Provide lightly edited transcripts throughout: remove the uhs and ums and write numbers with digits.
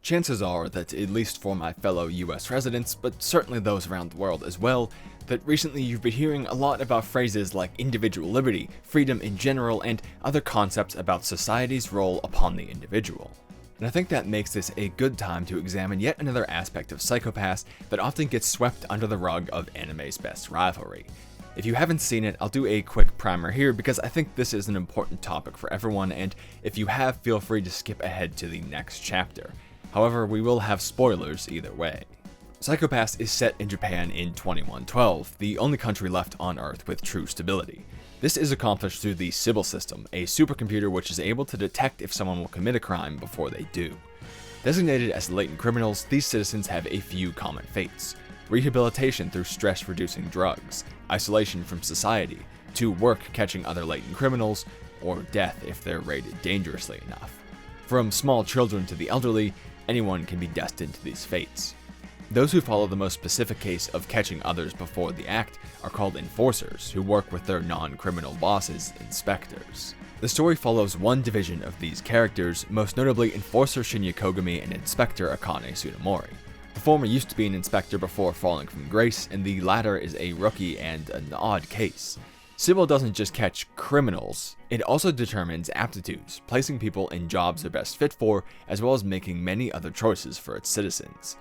Chances are that, at least for my fellow US residents, but certainly those around the world as well, that recently you've been hearing a lot about phrases like individual liberty, freedom in general, and other concepts about society's role upon the individual. And I think that makes this a good time to examine yet another aspect of Psycho-Pass that often gets swept under the rug of anime's best rivalry. If you haven't seen it, I'll do a quick primer here because I think this is an important topic for everyone, and if you have, feel free to skip ahead to the next chapter. However, we will have spoilers either way. Psycho-Pass is set in Japan in 2112, the only country left on Earth with true stability. This is accomplished through the Sibyl System, a supercomputer which is able to detect if someone will commit a crime before they do. Designated as latent criminals, these citizens have a few common fates: rehabilitation through stress-reducing drugs, isolation from society, to work catching other latent criminals, or death if they're rated dangerously enough. From small children to the elderly, anyone can be destined to these fates. Those who follow the most specific case of catching others before the act are called enforcers, who work with their non-criminal bosses, inspectors. The story follows one division of these characters, most notably Enforcer Shinya Kogami and Inspector Akane Tsunemori. The former used to be an inspector before falling from grace, and the latter is a rookie and an odd case. Sibyl doesn't just catch criminals, it also determines aptitudes, placing people in jobs they're best fit for, as well as making many other choices for its citizens.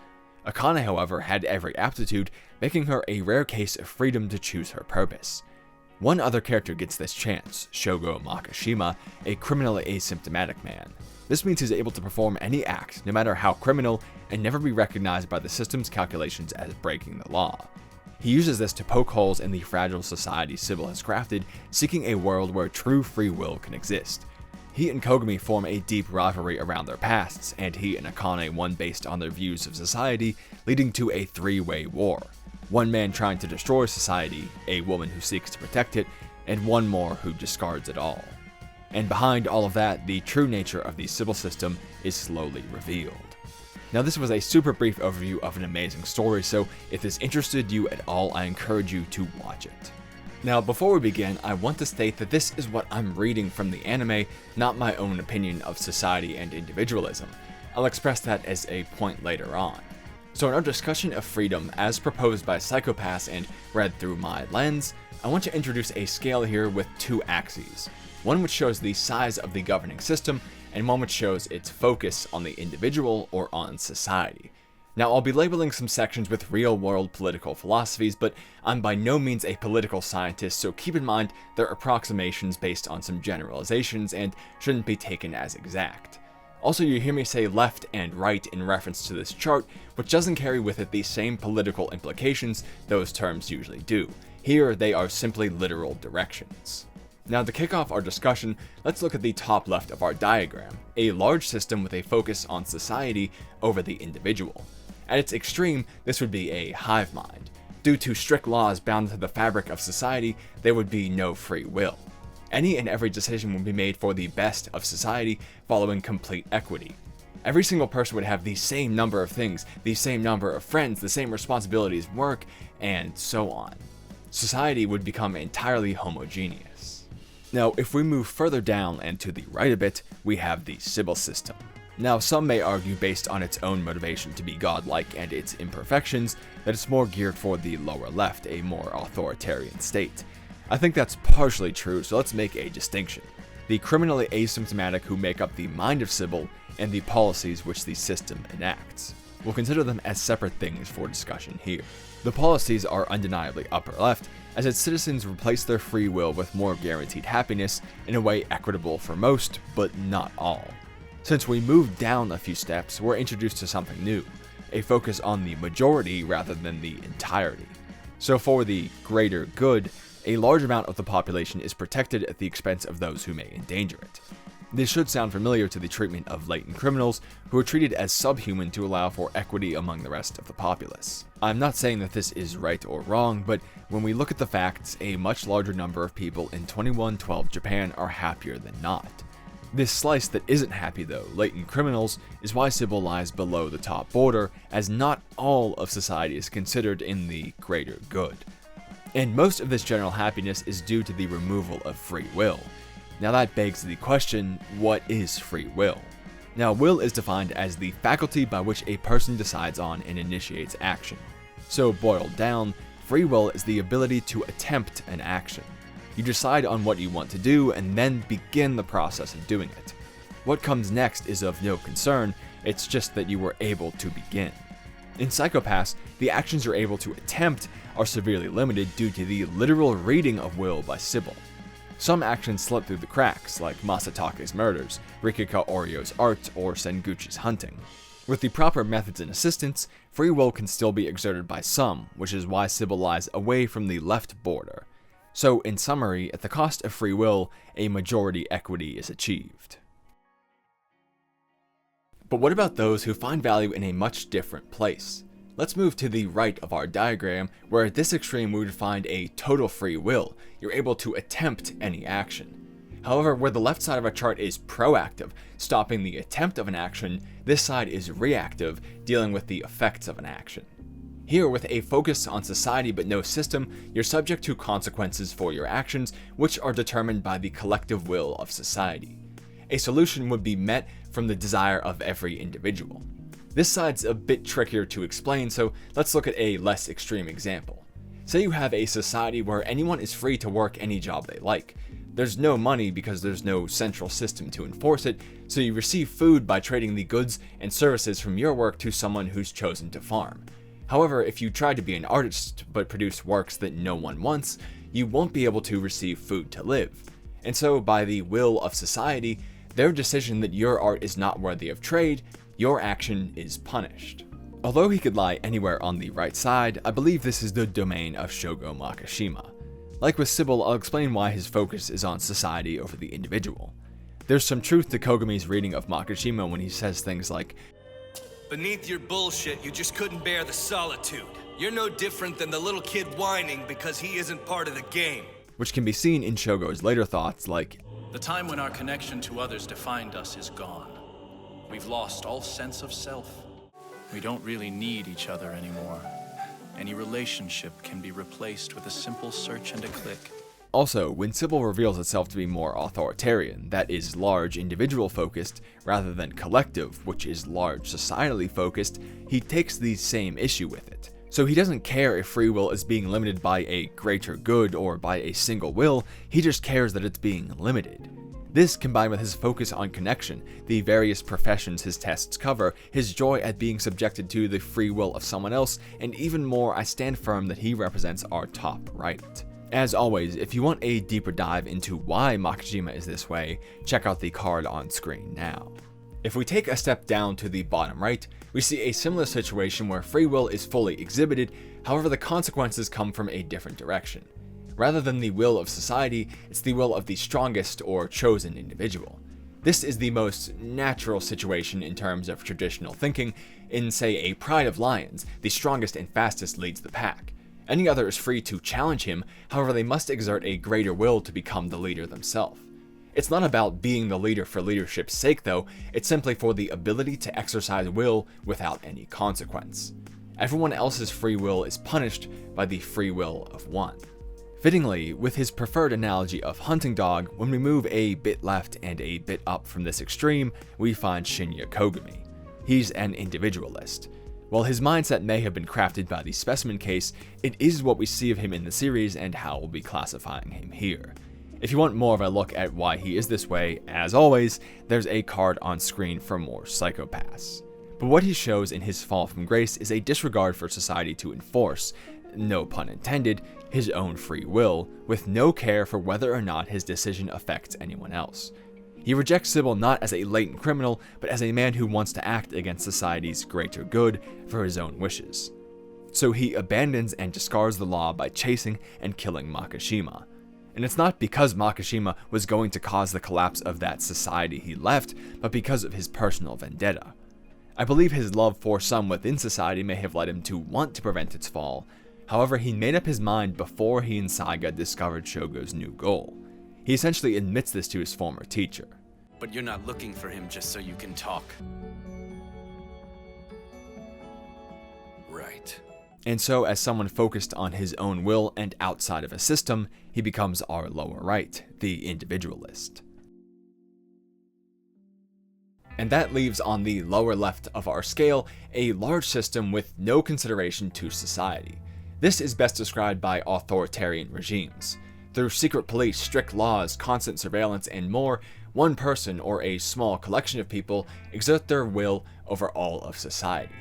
Akane, however, had every aptitude, making her a rare case of freedom to choose her purpose. One other character gets this chance, Shogo Makishima, a criminally asymptomatic man. This means he's able to perform any act, no matter how criminal, and never be recognized by the system's calculations as breaking the law. He uses this to poke holes in the fragile society Sibyl has crafted, seeking a world where true free will can exist. He and Kogami form a deep rivalry around their pasts, and he and Akane one based on their views of society, leading to a three-way war. One man trying to destroy society, a woman who seeks to protect it, and one more who discards it all. And behind all of that, the true nature of the Sibyl System is slowly revealed. Now, this was a super brief overview of an amazing story, so if this interested you at all, I encourage you to watch it. Now, before we begin, I want to state that this is what I'm reading from the anime, not my own opinion of society and individualism. I'll express that as a point later on. So in our discussion of freedom, as proposed by Psycho-Pass and read through my lens, I want to introduce a scale here with two axes. One which shows the size of the governing system, and one which shows its focus on the individual or on society. Now, I'll be labeling some sections with real-world political philosophies, but I'm by no means a political scientist, so keep in mind they're approximations based on some generalizations and shouldn't be taken as exact. Also, you hear me say left and right in reference to this chart, which doesn't carry with it the same political implications those terms usually do. Here, they are simply literal directions. Now, to kick off our discussion, let's look at the top left of our diagram, a large system with a focus on society over the individual. At its extreme, this would be a hive mind. Due to strict laws bound to the fabric of society, there would be no free will. Any and every decision would be made for the best of society, following complete equity. Every single person would have the same number of things, the same number of friends, the same responsibilities, work, and so on. Society would become entirely homogeneous. Now, if we move further down and to the right a bit, we have the Sibyl System. Now, some may argue, based on its own motivation to be godlike and its imperfections, that it's more geared for the lower left, a more authoritarian state. I think that's partially true, so let's make a distinction. The criminally asymptomatic who make up the mind of Sibyl, and the policies which the system enacts. We'll consider them as separate things for discussion here. The policies are undeniably upper left, as its citizens replace their free will with more guaranteed happiness in a way equitable for most, but not all. Since we move down a few steps, we're introduced to something new, a focus on the majority rather than the entirety. So for the greater good, a large amount of the population is protected at the expense of those who may endanger it. This should sound familiar to the treatment of latent criminals, who are treated as subhuman to allow for equity among the rest of the populace. I'm not saying that this is right or wrong, but when we look at the facts, a much larger number of people in 2112 Japan are happier than not. This slice that isn't happy though, latent criminals, is why Sibyl lies below the top border, as not all of society is considered in the greater good. And most of this general happiness is due to the removal of free will. Now that begs the question, what is free will? Now, will is defined as the faculty by which a person decides on and initiates action. So, boiled down, free will is the ability to attempt an action. You decide on what you want to do and then begin the process of doing it. What comes next is of no concern, it's just that you were able to begin. In Psychopaths, the actions you're able to attempt are severely limited due to the literal reading of will by Sibyl. Some actions slip through the cracks, like Masatake's murders, Rikika Orio's art, or Senguchi's hunting. With the proper methods and assistance, free will can still be exerted by some, which is why Sibyl lies away from the left border. So, in summary, at the cost of free will, a majority equity is achieved. But what about those who find value in a much different place? Let's move to the right of our diagram, where at this extreme we would find a total free will. You're able to attempt any action. However, where the left side of our chart is proactive, stopping the attempt of an action, this side is reactive, dealing with the effects of an action. Here, with a focus on society but no system, you're subject to consequences for your actions, which are determined by the collective will of society. A solution would be met from the desire of every individual. This side's a bit trickier to explain, so let's look at a less extreme example. Say you have a society where anyone is free to work any job they like. There's no money because there's no central system to enforce it, so you receive food by trading the goods and services from your work to someone who's chosen to farm. However, if you try to be an artist but produce works that no one wants, you won't be able to receive food to live. And so, by the will of society, their decision that your art is not worthy of trade, your action is punished. Although he could lie anywhere on the right side, I believe this is the domain of Shogo Makishima. Like with Sibyl, I'll explain why his focus is on society over the individual. There's some truth to Kogami's reading of Makishima when he says things like, "Beneath your bullshit, you just couldn't bear the solitude. You're no different than the little kid whining because he isn't part of the game." Which can be seen in Shogo's later thoughts like, "The time when our connection to others defined us is gone. We've lost all sense of self. We don't really need each other anymore. Any relationship can be replaced with a simple search and a click." Also, when Sibyl reveals itself to be more authoritarian, that is large individual focused, rather than collective, which is large societally focused, he takes the same issue with it. So he doesn't care if free will is being limited by a greater good or by a single will, he just cares that it's being limited. This, combined with his focus on connection, the various professions his tests cover, his joy at being subjected to the free will of someone else, and even more, I stand firm that he represents our top right. As always, if you want a deeper dive into why Makishima is this way, check out the card on screen now. If we take a step down to the bottom right, we see a similar situation where free will is fully exhibited, however the consequences come from a different direction. Rather than the will of society, it's the will of the strongest or chosen individual. This is the most natural situation in terms of traditional thinking. In, say, a pride of lions, the strongest and fastest leads the pack. Any other is free to challenge him, however they must exert a greater will to become the leader themselves. It's not about being the leader for leadership's sake though, it's simply for the ability to exercise will without any consequence. Everyone else's free will is punished by the free will of one. Fittingly, with his preferred analogy of hunting dog, when we move a bit left and a bit up from this extreme, we find Shinya Kogami. He's an individualist. While his mindset may have been crafted by the specimen case, it is what we see of him in the series and how we'll be classifying him here. If you want more of a look at why he is this way, as always, there's a card on screen for more Psychopaths. But what he shows in his fall from grace is a disregard for society to enforce, no pun intended, his own free will, with no care for whether or not his decision affects anyone else. He rejects Sibyl not as a latent criminal, but as a man who wants to act against society's greater good for his own wishes. So he abandons and discards the law by chasing and killing Makishima. And it's not because Makishima was going to cause the collapse of that society he left, but because of his personal vendetta. I believe his love for some within society may have led him to want to prevent its fall. However, he made up his mind before he and Saiga discovered Shogo's new goal. He essentially admits this to his former teacher. But you're not looking for him just so you can talk. Right. And so, as someone focused on his own will and outside of a system, he becomes our lower right, the individualist. And that leaves on the lower left of our scale a large system with no consideration to society. This is best described by authoritarian regimes. Through secret police, strict laws, constant surveillance, and more, one person or a small collection of people exert their will over all of society.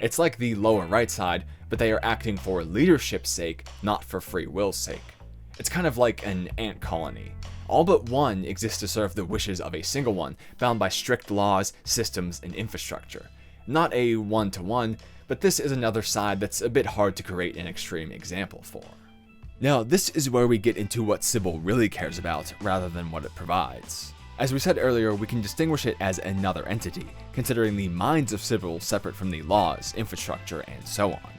It's like the lower right side, but they are acting for leadership's sake, not for free will's sake. It's kind of like an ant colony. All but one exists to serve the wishes of a single one, bound by strict laws, systems, and infrastructure. Not a one-to-one, but this is another side that's a bit hard to create an extreme example for. Now, this is where we get into what Sybil really cares about, rather than what it provides. As we said earlier, we can distinguish it as another entity, considering the minds of Sybil separate from the laws, infrastructure, and so on.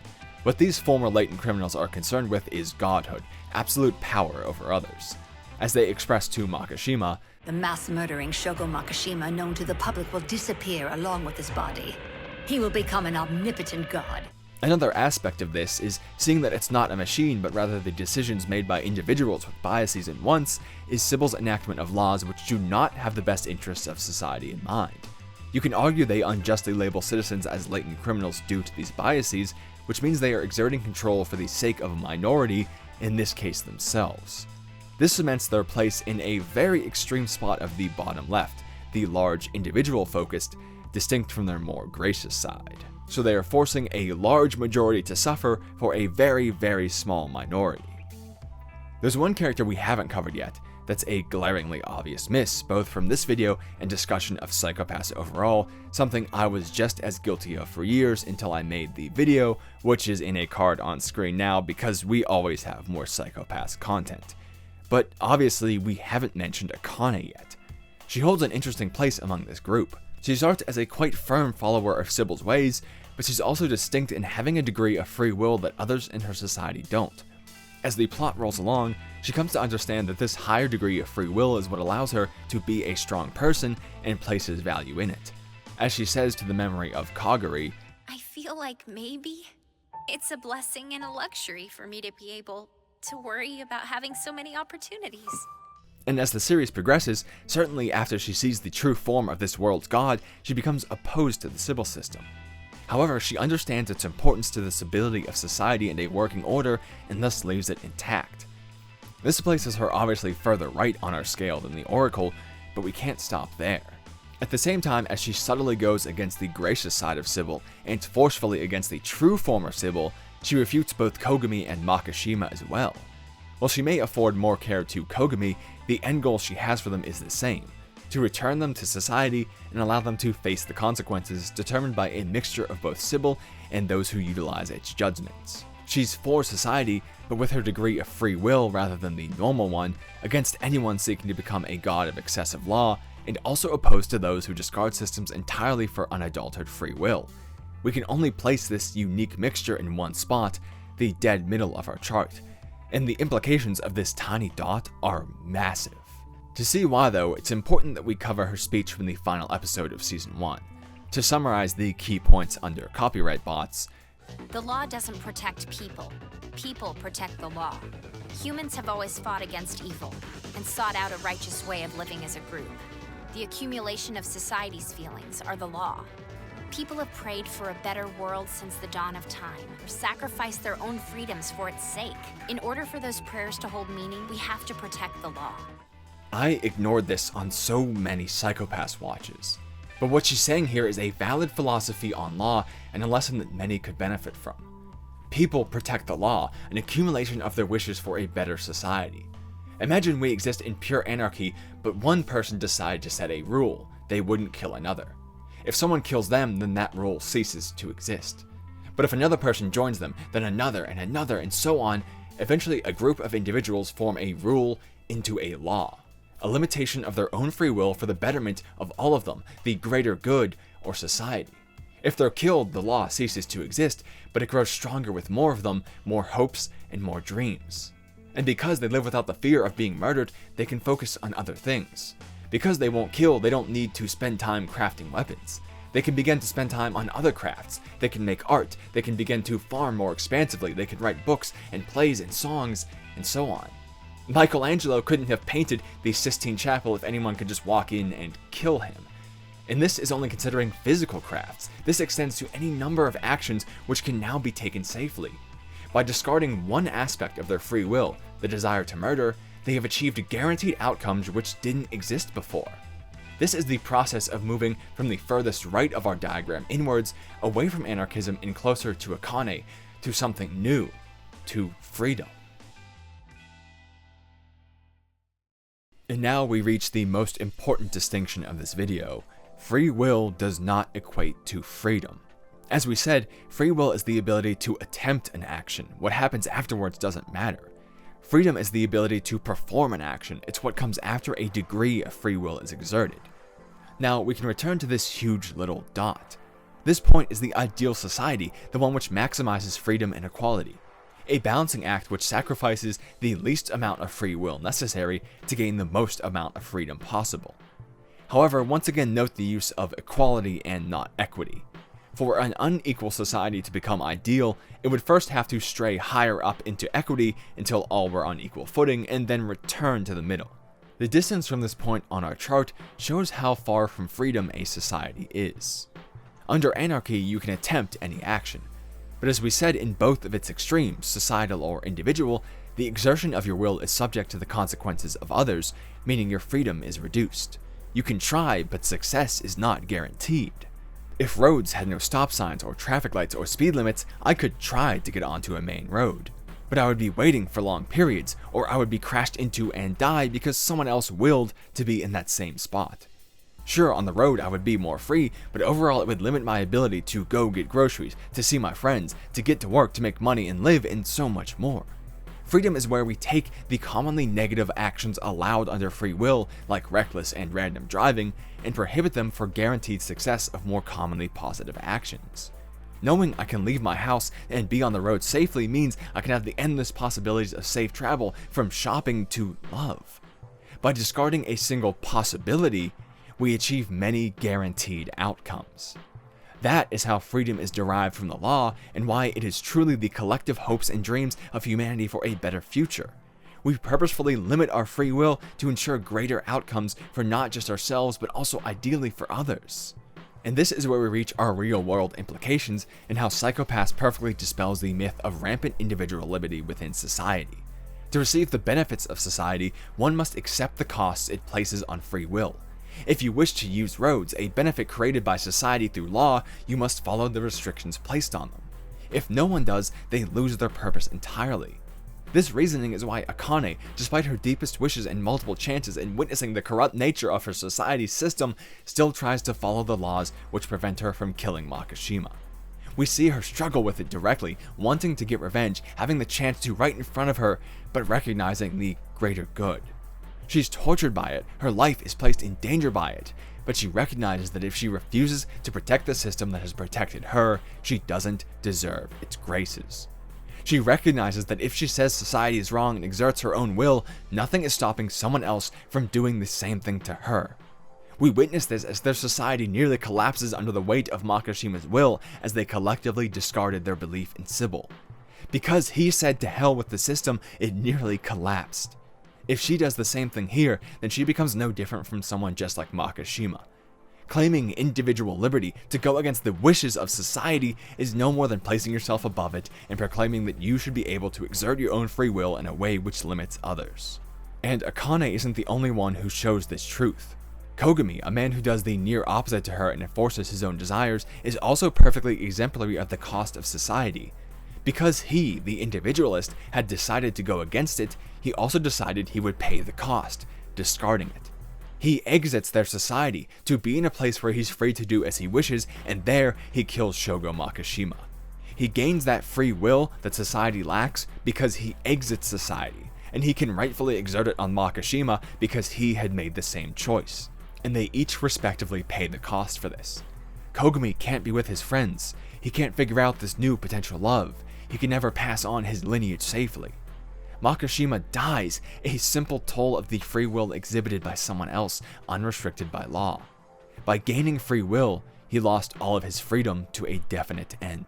What these former latent criminals are concerned with is godhood, absolute power over others. As they express to Makishima, "The mass-murdering Shogo Makishima known to the public will disappear along with his body. He will become an omnipotent god." Another aspect of this is seeing that it's not a machine, but rather the decisions made by individuals with biases and wants, is Sybil's enactment of laws which do not have the best interests of society in mind. You can argue they unjustly label citizens as latent criminals due to these biases, which means they are exerting control for the sake of a minority, in this case themselves. This cements their place in a very extreme spot of the bottom left, the large individual-focused, distinct from their more gracious side. So they are forcing a large majority to suffer for a very, very small minority. There's one character we haven't covered yet that's a glaringly obvious miss, both from this video and discussion of psychopaths overall, something I was just as guilty of for years until I made the video, which is in a card on screen now because we always have more psychopaths content. But obviously we haven't mentioned Akane yet. She holds an interesting place among this group. She starts as a quite firm follower of Sybil's ways, but she's also distinct in having a degree of free will that others in her society don't. As the plot rolls along, she comes to understand that this higher degree of free will is what allows her to be a strong person and places value in it. As she says to the memory of Kagari, "I feel like maybe it's a blessing and a luxury for me to be able to worry about having so many opportunities." And as the series progresses, certainly after she sees the true form of this world's god, she becomes opposed to the Sibyl System. However, she understands its importance to the stability of society and a working order, and thus leaves it intact. This places her obviously further right on our scale than the Oracle, but we can't stop there. At the same time as she subtly goes against the gracious side of Sybil, and forcefully against the true form of Sybil, she refutes both Kogami and Makishima as well. While she may afford more care to Kogami, the end goal she has for them is the same: to return them to society and allow them to face the consequences determined by a mixture of both Sybil and those who utilize its judgments. She's for society, but with her degree of free will rather than the normal one, against anyone seeking to become a god of excessive law, and also opposed to those who discard systems entirely for unadulterated free will. We can only place this unique mixture in one spot, the dead middle of our chart, and the implications of this tiny dot are massive. To see why though, it's important that we cover her speech from the final episode of Season 1. To summarize the key points under copyright bots, The law doesn't protect people. People protect the law. Humans have always fought against evil and sought out a righteous way of living as a group. The accumulation of society's feelings are the law. People have prayed for a better world since the dawn of time, or sacrificed their own freedoms for its sake. In order for those prayers to hold meaning, we have to protect the law. I ignored this on so many Psychopaths watches. But what she's saying here is a valid philosophy on law and a lesson that many could benefit from. People protect the law, an accumulation of their wishes for a better society. Imagine we exist in pure anarchy, but one person decided to set a rule: they wouldn't kill another. If someone kills them, then that rule ceases to exist. But if another person joins them, then another and another and so on, eventually a group of individuals form a rule into a law. A limitation of their own free will for the betterment of all of them, the greater good or society. If they're killed, the law ceases to exist, but it grows stronger with more of them, more hopes, and more dreams. And because they live without the fear of being murdered, they can focus on other things. Because they won't kill, they don't need to spend time crafting weapons. They can begin to spend time on other crafts. They can make art. They can begin to farm more expansively. They can write books and plays and songs, and so on. Michelangelo couldnsistine Chapel if anyone could just walk in and kill him. And this is only considering physical crafts. This extends to any number of actions which can now be taken safely. By discarding one aspect of their free will, the desire to murder, they have achieved guaranteed outcomes which didn't exist before. This is the process of moving from the furthest right of our diagram inwards, away from anarchism and closer to Akane, to something new, to freedom. And now we reach the most important distinction of this video. Free will does not equate to freedom. As we said, free will is the ability to attempt an action. What happens afterwards doesn't matter. Freedom is the ability to perform an action. It's what comes after a degree of free will is exerted. Now, we can return to this huge little dot. This point is the ideal society, the one which maximizes freedom and equality. A balancing act which sacrifices the least amount of free will necessary to gain the most amount of freedom possible. However, once again note the use of equality and not equity. For an unequal society to become ideal, it would first have to stray higher up into equity until all were on equal footing and then return to the middle. The distance from this point on our chart shows how far from freedom a society is. Under anarchy, you can attempt any action. But as we said in both of its extremes, societal or individual, the exertion of your will is subject to the consequences of others, meaning your freedom is reduced. You can try, but success is not guaranteed. If roads had no stop signs or traffic lights or speed limits, I could try to get onto a main road. But I would be waiting for long periods, or I would be crashed into and die because someone else willed to be in that same spot. Sure, on the road I would be more free, but overall it would limit my ability to go get groceries, to see my friends, to get to work, to make money and live, and so much more. Freedom is where we take the commonly negative actions allowed under free will, like reckless and random driving, and prohibit them for guaranteed success of more commonly positive actions. Knowing I can leave my house and be on the road safely means I can have the endless possibilities of safe travel, from shopping to love. By discarding a single possibility, we achieve many guaranteed outcomes. That is how freedom is derived from the law, and why it is truly the collective hopes and dreams of humanity for a better future. We purposefully limit our free will to ensure greater outcomes for not just ourselves, but also ideally for others. And this is where we reach our real-world implications, and how Psycho-Pass perfectly dispels the myth of rampant individual liberty within society. To receive the benefits of society, one must accept the costs it places on free will. If you wish to use roads, a benefit created by society through law, you must follow the restrictions placed on them. If no one does, they lose their purpose entirely. This reasoning is why Akane, despite her deepest wishes and multiple chances in witnessing the corrupt nature of her society's system, still tries to follow the laws which prevent her from killing Makishima. We see her struggle with it directly, wanting to get revenge, having the chance to right in front of her, but recognizing the greater good. She's tortured by it, her life is placed in danger by it, but she recognizes that if she refuses to protect the system that has protected her, she doesn't deserve its graces. She recognizes that if she says society is wrong and exerts her own will, nothing is stopping someone else from doing the same thing to her. We witness this as their society nearly collapses under the weight of Makishima's will as they collectively discarded their belief in Sibyl. Because he said to hell with the system, it nearly collapsed. If she does the same thing here, then she becomes no different from someone just like Makishima. Claiming individual liberty to go against the wishes of society is no more than placing yourself above it and proclaiming that you should be able to exert your own free will in a way which limits others. And Akane isn't the only one who shows this truth. Kogami, a man who does the near opposite to her and enforces his own desires, is also perfectly exemplary of the cost of society. Because he, the individualist, had decided to go against it, he also decided he would pay the cost, discarding it. He exits their society to be in a place where he's free to do as he wishes, and there he kills Shogo Makishima. He gains that free will that society lacks because he exits society, and he can rightfully exert it on Makishima because he had made the same choice. And they each respectively pay the cost for this. Kogami can't be with his friends. He can't figure out this new potential love. He can never pass on his lineage safely. Makishima dies, a simple toll of the free will exhibited by someone else, unrestricted by law. By gaining free will, he lost all of his freedom to a definite end.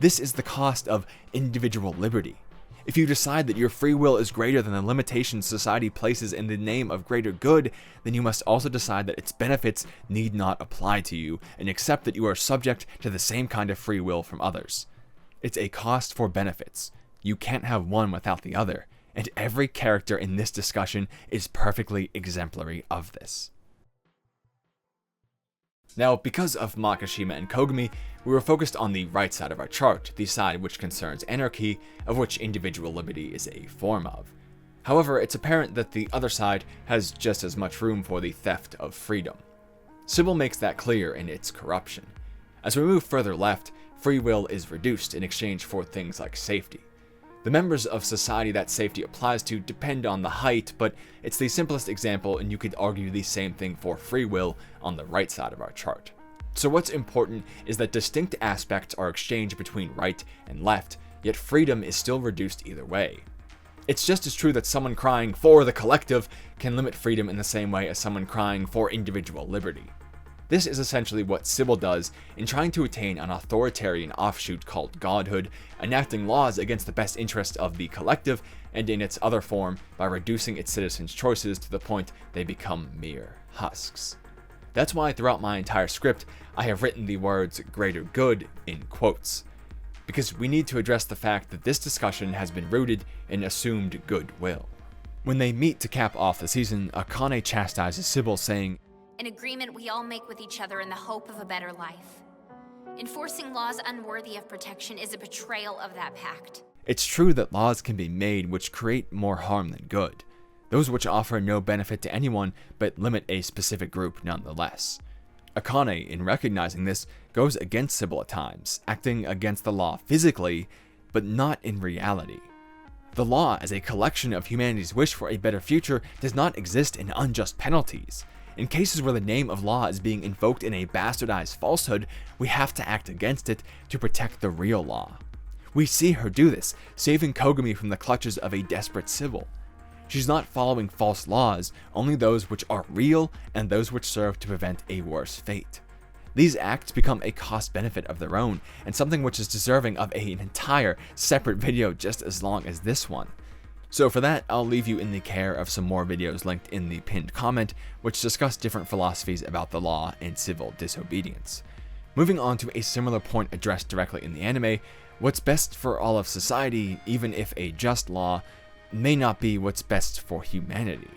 This is the cost of individual liberty. If you decide that your free will is greater than the limitations society places in the name of greater good, then you must also decide that its benefits need not apply to you, and accept that you are subject to the same kind of free will from others. It's a cost for benefits. You can't have one without the other, and every character in this discussion is perfectly exemplary of this. Now, because of Makishima and Kogami, we were focused on the right side of our chart, the side which concerns anarchy, of which individual liberty is a form of. However, it's apparent that the other side has just as much room for the theft of freedom. Sibyl makes that clear in its corruption. As we move further left, free will is reduced in exchange for things like safety. The members of society that safety applies to depend on the height, but it's the simplest example, and you could argue the same thing for free will on the right side of our chart. So what's important is that distinct aspects are exchanged between right and left, yet freedom is still reduced either way. It's just as true that someone crying for the collective can limit freedom in the same way as someone crying for individual liberty. This is essentially what Sibyl does in trying to attain an authoritarian offshoot called godhood, enacting laws against the best interest of the collective, and in its other form, by reducing its citizens' choices to the point they become mere husks. That's why throughout my entire script, I have written the words greater good in quotes, because we need to address the fact that this discussion has been rooted in assumed goodwill. When they meet to cap off the season, Akane chastises Sibyl, saying, An agreement we all make with each other in the hope of a better life. Enforcing laws unworthy of protection is a betrayal of that pact. It's true that laws can be made which create more harm than good, those which offer no benefit to anyone but limit a specific group nonetheless. Akane, in recognizing this, goes against Sibyl at times, acting against the law physically, but not in reality. The law, as a collection of humanity's wish for a better future, does not exist in unjust penalties. In cases where the name of law is being invoked in a bastardized falsehood, we have to act against it to protect the real law. We see her do this, saving Kogami from the clutches of a desperate Sibyl. She's not following false laws, only those which are real and those which serve to prevent a worse fate. These acts become a cost-benefit of their own, and something which is deserving of an entire separate video just as long as this one. So for that, I'll leave you in the care of some more videos linked in the pinned comment, which discuss different philosophies about the law and civil disobedience. Moving on to a similar point addressed directly in the anime, what's best for all of society, even if a just law, may not be what's best for humanity.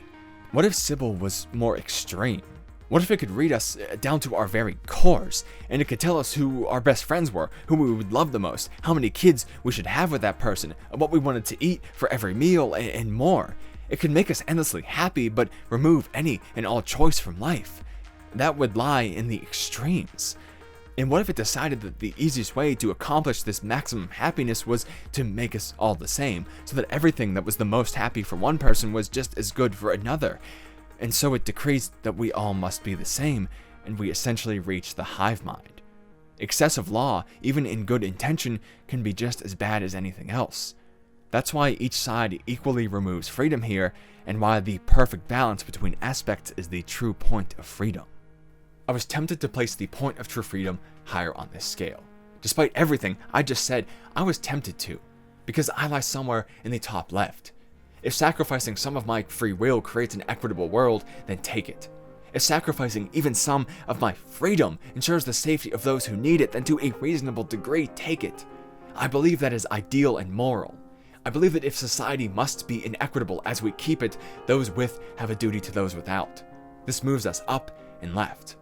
What if Sibyl was more extreme? What if it could read us down to our very cores, and it could tell us who our best friends were, who we would love the most, how many kids we should have with that person, what we wanted to eat for every meal, and more. It could make us endlessly happy, but remove any and all choice from life. That would lie in the extremes. And what if it decided that the easiest way to accomplish this maximum happiness was to make us all the same, so that everything that was the most happy for one person was just as good for another? And so it decrees that we all must be the same, and we essentially reach the hive mind. Excessive law, even in good intention, can be just as bad as anything else. That's why each side equally removes freedom here, and why the perfect balance between aspects is the true point of freedom. I was tempted to place the point of true freedom higher on this scale. Despite everything I just said, I was tempted to, because I lie somewhere in the top left. If sacrificing some of my free will creates an equitable world, then take it. If sacrificing even some of my freedom ensures the safety of those who need it, then to a reasonable degree, take it. I believe that is ideal and moral. I believe that if society must be inequitable as we keep it, those with have a duty to those without. This moves us up and left.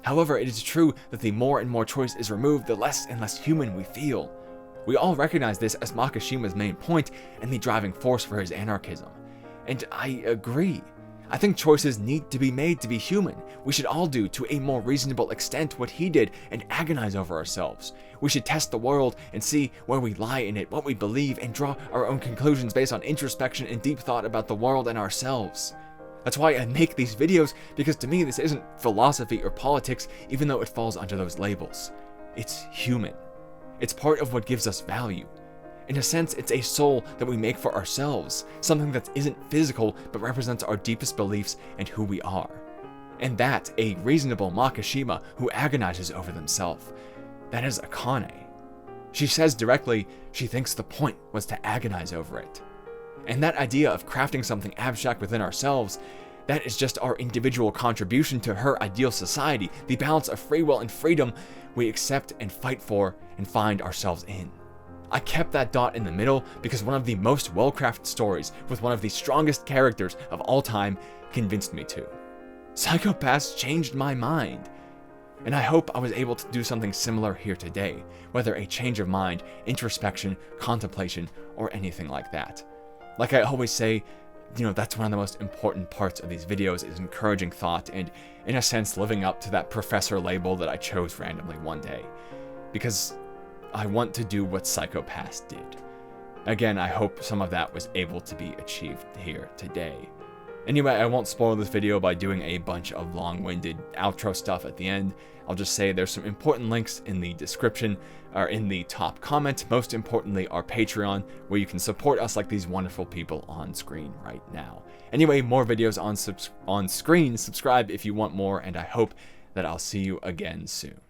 However, it is true that the more and more choice is removed, the less and less human we feel. We all recognize this as Makishima's main point and the driving force for his anarchism. And I agree. I think choices need to be made to be human. We should all do, to a more reasonable extent, what he did and agonize over ourselves. We should test the world and see where we lie in it, what we believe, and draw our own conclusions based on introspection and deep thought about the world and ourselves. That's why I make these videos, because to me this isn't philosophy or politics, even though it falls under those labels. It's human. It's part of what gives us value. In a sense, it's a soul that we make for ourselves, something that isn't physical but represents our deepest beliefs and who we are. And that, a reasonable Makishima who agonizes over themselves. That is Akane. She says directly she thinks the point was to agonize over it. And that idea of crafting something abstract within ourselves, that is just our individual contribution to her ideal society, the balance of free will and freedom we accept and fight for and find ourselves in. I kept that dot in the middle because one of the most well-crafted stories with one of the strongest characters of all time convinced me to. Psycho-Pass changed my mind. And I hope I was able to do something similar here today, whether a change of mind, introspection, contemplation, or anything like that. Like I always say, that's one of the most important parts of these videos is encouraging thought and, in a sense, living up to that professor label that I chose randomly one day. Because I want to do what Psycho-Pass did. Again, I hope some of that was able to be achieved here today. Anyway, I won't spoil this video by doing a bunch of long-winded outro stuff at the end. I'll just say there's some important links in the description, or in the top comment. Most importantly, our Patreon, where you can support us like these wonderful people on screen right now. Anyway, more videos on screen. Subscribe if you want more, and I hope that I'll see you again soon.